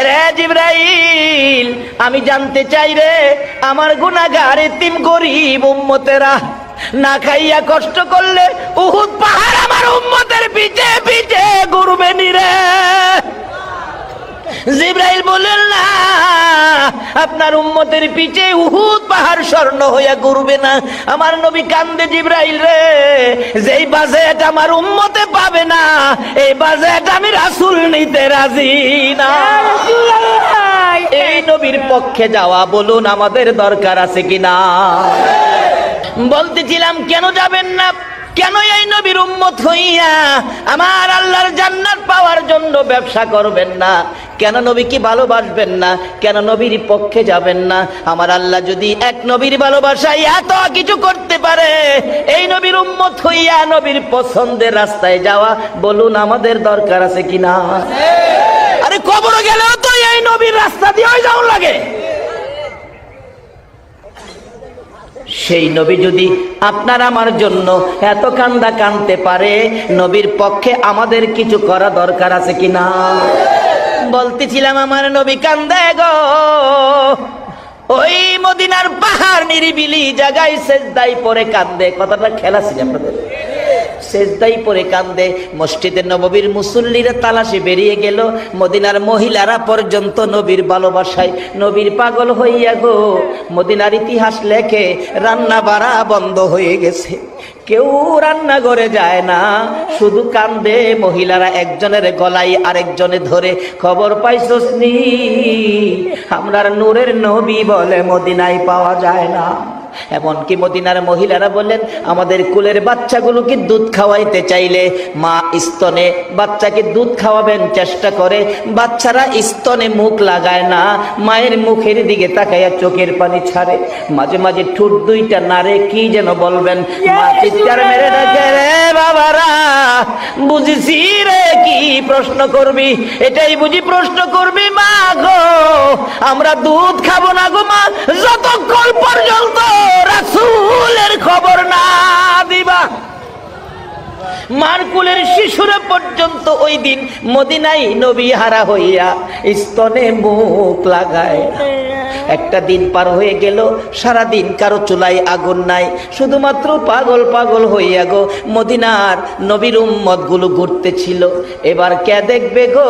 রে জিবরাইল, আমি জানতে চাই রে, আমার গুনাহগার এতিম গরিব উম্মতেরা না খাইয়া কষ্ট করলে উহুদ পাহাড় আমার উম্মতের পিছে পিছে ঘুরবে নি রে? জিবরাইল বলেন না, আপনার উম্মতের পিছে উহুদ পাহাড় স্বর্ণ হইয়া ঘুরবে না। আমার নবী কান্দে, জিবরাইল রে, যেই বাজেট আমার উম্মতে পাবে না, এই বাজেট আমি রাসূল নিতে রাজি না। এই নবীর পক্ষে যাওয়া বলুন আমাদের দরকার আছে কিনা? বলতেছিলাম কেন যাবেন না, কেন এই নবীর উম্মত হইয়া আমার আল্লাহর জান্নাত পাওয়ার জন্য ব্যবসা করবেন না? কেন নবীকে ভালোবাসবেন না? কেন নবীর পক্ষে যাবেন না? আমার আল্লাহ যদি এক নবীর ভালোবাসায় এত কিছু করতে পারে, এই নবীর উম্মত হইয়া নবীর পছন্দের রাস্তায় যাওয়া বলুন আমাদের দরকার আছে কিনা? আরে কবরে গেলেও তো এই নবীর রাস্তা দিয়ে যাওয়া লাগে। সেই নবী যদি আপনার আমার জন্য এত কান্দা কাঁদতে পারে, নবীর পক্ষে আমাদের কিছু করা দরকার আছে কিনা? বলতেছিলাম আমার নবী কান্দে গো, ওই মদিনার পাহাড় নিরিবিলি জায়গায় সেজদায় পড়ে কান্দে। কথাটা খেলা ছিল আপনাদের, সেজদাই পড়ে কান্দে। মসজিদে নববীর মুসল্লিরা তালাশে বেরিয়ে গেল, মদিনার মহিলারা পর্যন্ত নবীর ভালোবাসায় নবীর পাগল হইয়া গো মদিনার ইতিহাস লেখে রান্না বাড়া বন্ধ হয়ে গেছে, কেউ রান্নাঘরে যায় না, শুধু কান্দে মহিলারা, একজনের গলায় আরেকজনে ধরে, খবর পাইছস নি আমরার নূরের নবী বলে মদিনায় পাওয়া যায় না। এমনকি মদিনার মহিলারা বলেন, আমাদের কুলের বাচ্চাগুলোকে দুধ খাওয়াইতে চাইলে মা স্তনে বাচ্চাকে দুধ খাওয়াবেন চেষ্টা করে, বাচ্চারা স্তনে মুখ লাগায় না, মায়ের মুখের দিকে তাকাইয়া চোখের পানি ছাড়ে, মাঝে মাঝে ঠোঁট দুইটা নাড়ে, কি যেন বলবেন, মা চিৎকার মেরে ডাকে, রে বাবারা বুঝেছি রে, কি প্রশ্ন করবি? এটাই বুঝি প্রশ্ন করবি? মা গো, আমরা দুধ খাবো না গো মা, যতক্ষণ পর্যন্ত রাসূলের খবর না দিবা। মার কুলের শিশুরা পর্যন্ত ওই দিন মদিনায় নবী হারা হইয়া স্তনে মুখ লাগায়। একটা দিন পার হয়ে গেল, সারা দিন কারো চুলায় আগুন নাই, শুধুমাত্র পাগল পাগল হইয়া গো মদিনার নবীর উম্মত গুলো ঘুরতেছিল। এবার কে দেখবে গো?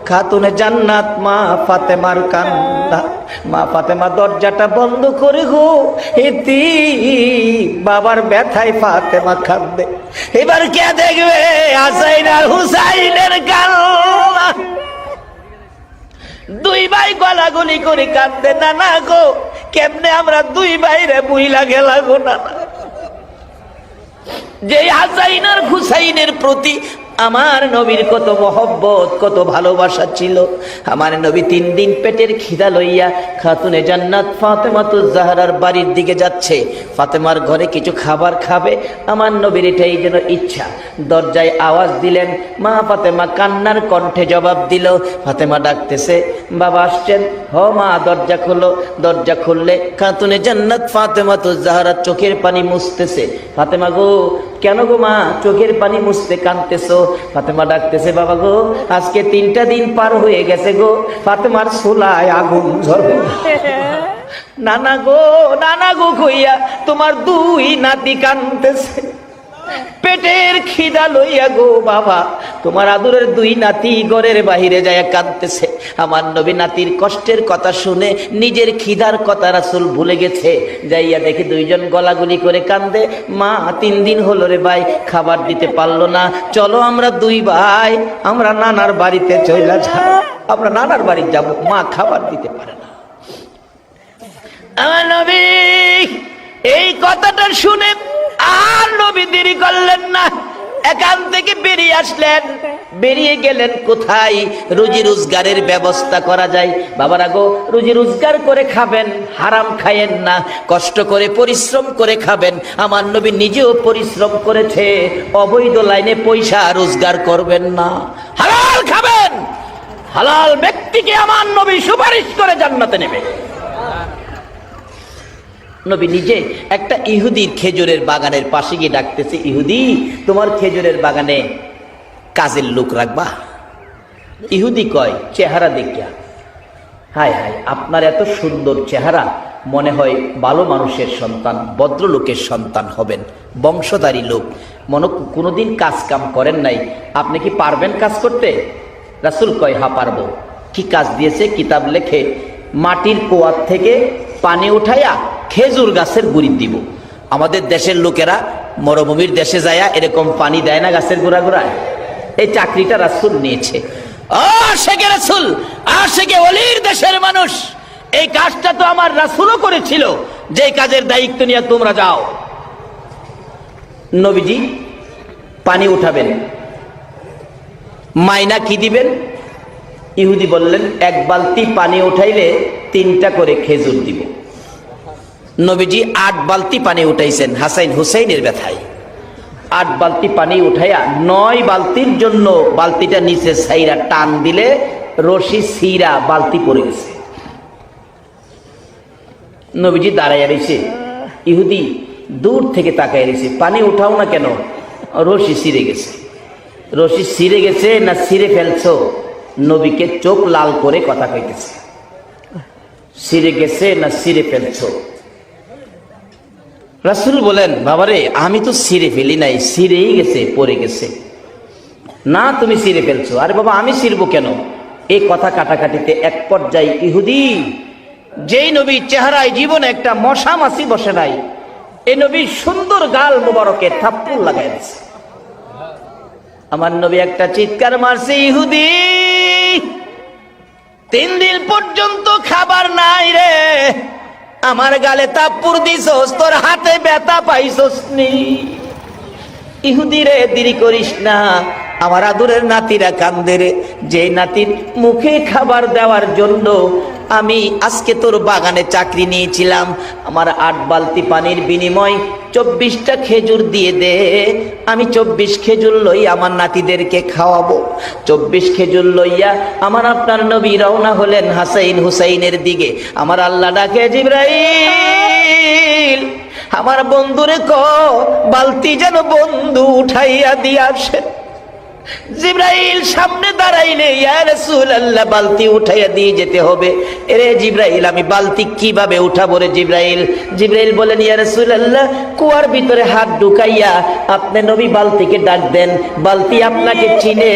খাতুনে জান্নাত মা ফাতেমার কান্না। মা ফাতেমা দরজাটা বন্ধ করে গো এতি বাবার ব্যথায় ফাতেমা কাঁদে। এবার কে দেখবে? হাসাইন আর হুসাইনের কান্না। দুই ভাই গলাগলি করে কাঁদতে, নানা গো কেমনে আমরা দুই ভাইরে বুইলা গেলা গো নানা। যে হাসাইন আর হুসাইনের প্রতি আমার নবীর কত মহব্বত, কত ভালোবাসা ছিল। আমার নবী 3 দিন পেটের খিদা লইয়া খাতুনে জান্নাত ফাতেমাতুজ জাহরার বাড়ির দিকে যাচ্ছে। ফাতেমার ঘরে কিছু খাবার খাবে, আমার নবীর এটাই যেন ইচ্ছা। দরজায় আওয়াজ দিলেন, মা ফাতেমা কান্নার কণ্ঠে জবাব দিল। ফাতেমা ডাকতেছে, বাবা আসছেন? হ মা, দরজা খোলো। দরজা খুললে খাতুনে জান্নাত ফাতেমাতুজ জাহরা চোখের পানি মুছতেছে। ফাতেমা গো, কেন গো মা চোখের পানি মুছতে কাঁদতেছো? ফাতেমা ডাকতেছে, বাবা গো আজকে 3টা দিন পার হয়ে গেছে গো, ফাতেমার চুলায় আগুন ঝরবে। নানা গো কইয়া তোমার 2 নাতি কাঁদতেছে, পেটের খিদা লইয়া গো বাবা, তোমার আদরের 2 নাতি ঘরের বাহিরে যায় কাঁদতেছে। আমার নবী নাতির কষ্টের কথা শুনে নিজের খিদার কথা রাসূল ভুলে গেছে। যাইয়া দেখে 2 জন গলাগুলি করে কান্দে। মা 3 দিন হলো রে ভাই খাবার দিতে পারলো না, চলো আমরা 2 ভাই আমরা নানার বাড়িতে চলে যাব, আমরা নানার বাড়ি যাব, মা খাবার দিতে পারে না। আমার নবী এই কথাটা শুনে আর নবী দেরি করলেন না, এখান থেকে বেরিয়ে আসলেন। বেরিয়ে গেলেন কোথায়? রুজি রোজগারের ব্যবস্থা করা যায়। বাবারা গো, রুজি রোজগার করে খাবেন, হারাম খায়েন না, কষ্ট করে পরিশ্রম করে খাবেন। আমার নবী নিজেও পরিশ্রম করেছে, অবৈধ লাইনে পয়সা রোজগার করবেন না, হালাল খাবেন। হালাল ব্যক্তিকে আমার নবী সুপারিশ করে জান্নাতে নেবে। নবী নিজে একটা ইহুদির খেজুরের বাগানের পাশে গিয়ে ডাকতেছে, ইহুদি তোমার খেজুরের বাগানে কাজের লোক রাখবা? ইহুদি কয় চেহারা দেখিয়া, হায় হায় আপনার এত সুন্দর চেহারা, মনে হয় ভালো মানুষের সন্তান, ভদ্রলোকের সন্তান হবেন, বংশধারী লোক, মনে কোনোদিন কাজ কাম করেন নাই, আপনি কি পারবেন কাজ করতে? রাসূল কয় হ্যাঁ পারবো। কি কাজ দিয়েছে? কিতাব লেখে মাটির কুয়ার থেকে পানি উঠাইয়া খেজুর গাছের গুড়ি দিব। আমাদের দেশের লোকেরা মরুভূমির দেশে যায়া এরকম পানি দেয় না গাছের গোড়া গোড়ায়? এই চাকরিটা রাসূল নিয়েছে। আশেকে রাসূল, আশেকে ওলির দেশের মানুষ, এই কাজটা তো আমার রাসূলও করেছিল, যে কাজের দায়িত্ব নিয়ে তোমরা যাও। নবীজি পানি উঠাবেন, মাইনা কি দিবেন? ইহুদি বললেন এক বালতি পানি উঠাইলে 3টা করে খেজুর দিব। নবীজি 8 বালতি পানি উঠাইছেন হাসাইন হুসাইনের ব্যথায়। 8 বালতি পানি উঠাইয়া 9 বালতির জন্য বালতিটা নিচে ছাইরা টান দিলে রশি ছিঁড়া বালতি পড়ে গেছে। নবীজি দাঁড়াইয়া রয়েছে, ইহুদি দূর থেকে তাকায় রয়েছে, পানি উঠাও না কেন? রশি ছিঁড়ে গেছে। রশি ছিঁড়ে গেছে না ছিঁড়ে ফেলছো? নবীকে চোখ লাল করে কথা কইতেছে, ছিঁড়ে গেছে না ছিঁড়ে ফেলছো? রাসূল বলেন বাবারে আমি তো ছিঁড়ে ফেলি নাই, ছিঁড়েই গেছে, পড়ে গেছে। না তুমি ছিঁড়ে ফেলছো। আরে বাবা আমি ছিঁড়বো কেন? এই কথা কাটাকাটিতে এক পর্যায়ে ইহুদি, যেই নবীর চেহারায় জীবনে একটা মশা মাছি বসে নাই, এই নবীর সুন্দর গাল মোবারকে থাপ্পড় লাগাই দিছে। আমার নবী একটা চিৎকার মারছে, ইহুদি 3 দিন পর্যন্ত খাবার নাই রে, আমার গালে থাপ্পড় দিছস, তোর হাতে ব্যথা পাইছস নি? ইহুদি রে দেরি করিস না, আমার আদরের নাতিরা কান্দে রে, যে নাতির মুখে খাবার দেওয়ার জন্য আমি আজকে তোর বাগানে চাকরি নিয়েছিলাম, আমার 8 বালতি পানির বিনিময় 24টা খেজুর দিয়ে দে, আমি 24 খেজুর লই আমার নাতিদেরকে খাওয়াবো। 24 খেজুর লইয়া আমার আপনার নবী রওনা হলেন হাসাইন হুসাইনের দিকে। আমার আল্লাহ ডাকে, জিবরাইল আমার বন্ধুরে বালতি যেন বন্ধু উঠাইয়া দিয়ে আসে। জিবরাইল সামনে দাঁড়াইলে, ইয়া রাসূলুল্লাহ বালতি উঠাইয়া দিয়ে যেতে হবে। এরে জিবরাইল আমি বালতি কিভাবে উঠাবো রে জিবরাইল? জিবরাইল বলেন, ইয়া রাসূলুল্লাহ কুয়ার ভিতরে হাত ঢুকাইয়া আপনি নবী বালতিকে ডাক দেন, বালতি আপনাকে চিনে,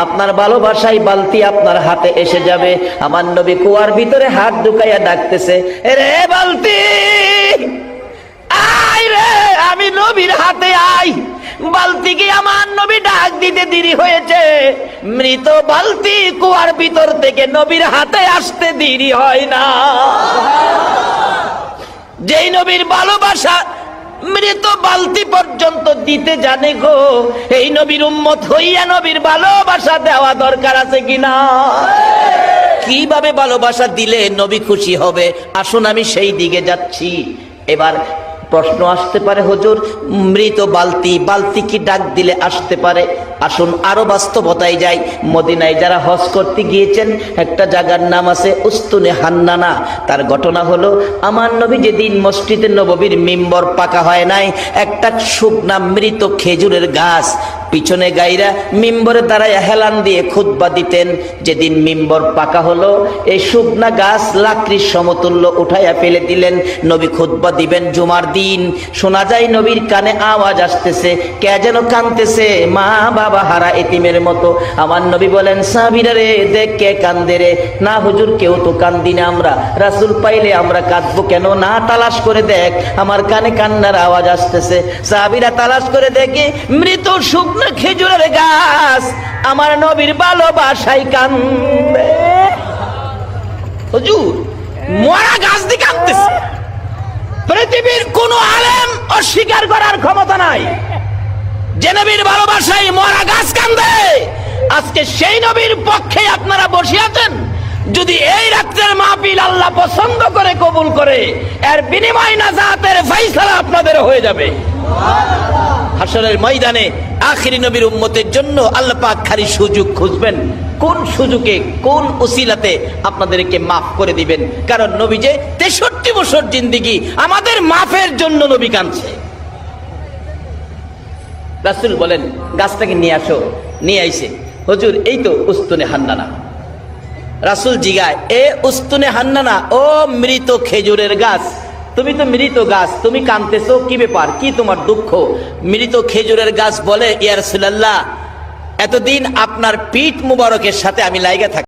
আপনার ভালোবাসায় বালতি আপনার হাতে এসে যাবে। আমার নবী কুয়ার ভিতরে হাত ঢুকাইয়া ডাকতেছে, এরে বালতি আয় রে, আমি নবীর হাতে আই। বালতিকে আমার নবী ডাক দিতে দেরি হয়েছে, মৃত বালতি কুয়ার ভিতর থেকে নবীর হাতে আসতে দেরি হয় না। যেই নবীর ভালোবাসা মৃত বালতি পর্যন্ত দিতে জানে গো, এই নবীর উম্মত হইয়া নবীর ভালোবাসা দেওয়া দরকার আছে কিনা? কিভাবে ভালোবাসা দিলে নবী খুশি হবে? আসুন আমি সেই দিকে যাচ্ছি। এবার প্রশ্ন আসতে পারে, হুজুর মৃত বালতি কি ডাক দিলে আসতে পারে? আসুন আরো বাস্তবতায় যাই। মদিনায় যারা হজ করতে গিয়েছেন, একটা জায়গার নাম আছে উস্তুনে হান্নানা। তার ঘটনা হলো, আমার নবী যেদিন মসজিদে নববীর মিম্বর পাকা হয় নাই, একটা শুকনা মৃত খেজুরের গাছ পিছনে গাইরা মিম্বরে দাঁড়ায় হেলান দিয়ে খুতবা দিতেন। যেদিন মিম্বর পাকা হলো, এই শুকনা গাছ লাকড়ির সমতুল্য উঠাইয়া ফেলে দিলেন। নবী খুতবা দিবেন জুমার দিন, শোনা যায় নবীর কানে আওয়াজ আসতেছে, কে যেন কাঁদতেছে মা বাবা হারা এতিমের মতো। আমার নবী বলেন, সাহাবীরা রে দেখ কে কান্দে রে? না হুজুর কেউ তো কান্দি না আমরা, রাসূল পাইলে আমরা কাঁদবো কেন? না তালাশ করে দেখ, আমার কানে কান্নার আওয়াজ আসতেছে। সাহাবীরা তালাশ করে দেখে মৃত শুকনো খেজুরের গাছ আমার নবীর ভালোবাসায় কান্দে। হুজুর মরা গাছ দিয়ে কাঁদতেছে। পৃথিবীর কোন আলেম অস্বীকার করার ক্ষমতা নাই যে নবীর ভালোবাসায় মরা গাছ কান্দে। আজকে সেই নবীর পক্ষে আপনারা বসে আছেন। যদি এই রাত্রের মাহফিল আল্লাহ পছন্দ করে কবুল করে, এর বিনিময় নাজাতের ফয়সালা আপনাদের হয়ে যাবে। হাসরের ময়দানে আখিরি নবীর উম্মতের জন্য আল্লাহ পাক খালি সুযোগ খুঁজবেন, কোন সুযোগে কোন উসিলাতে আপনাদেরকে মাফ করে দিবেন। কারণ নবী যে 63 বছর জিন্দেগি আমাদের মাফের জন্য নবী কাঁদছে। রাসূল বলেন গাছটাকে নিয়ে আসো। নিয়ে আইছে। হুজুর এই তো উস্তুনে হান্নানা। রাসূল জিগায়, এ উস্তুনে হান্নানা, ও মৃত খেজুরের গাছ, তুমি তো মৃত গাছ, তুমি কাঁদতেছো, কি ব্যাপার, কি তোমার দুঃখ? মৃত খেজুরের গাছ বলে, ইয়া রাসূলুল্লাহ, এতদিন আপনার পিঠ মুবারকের সাথে আমি লাইগা থাকি।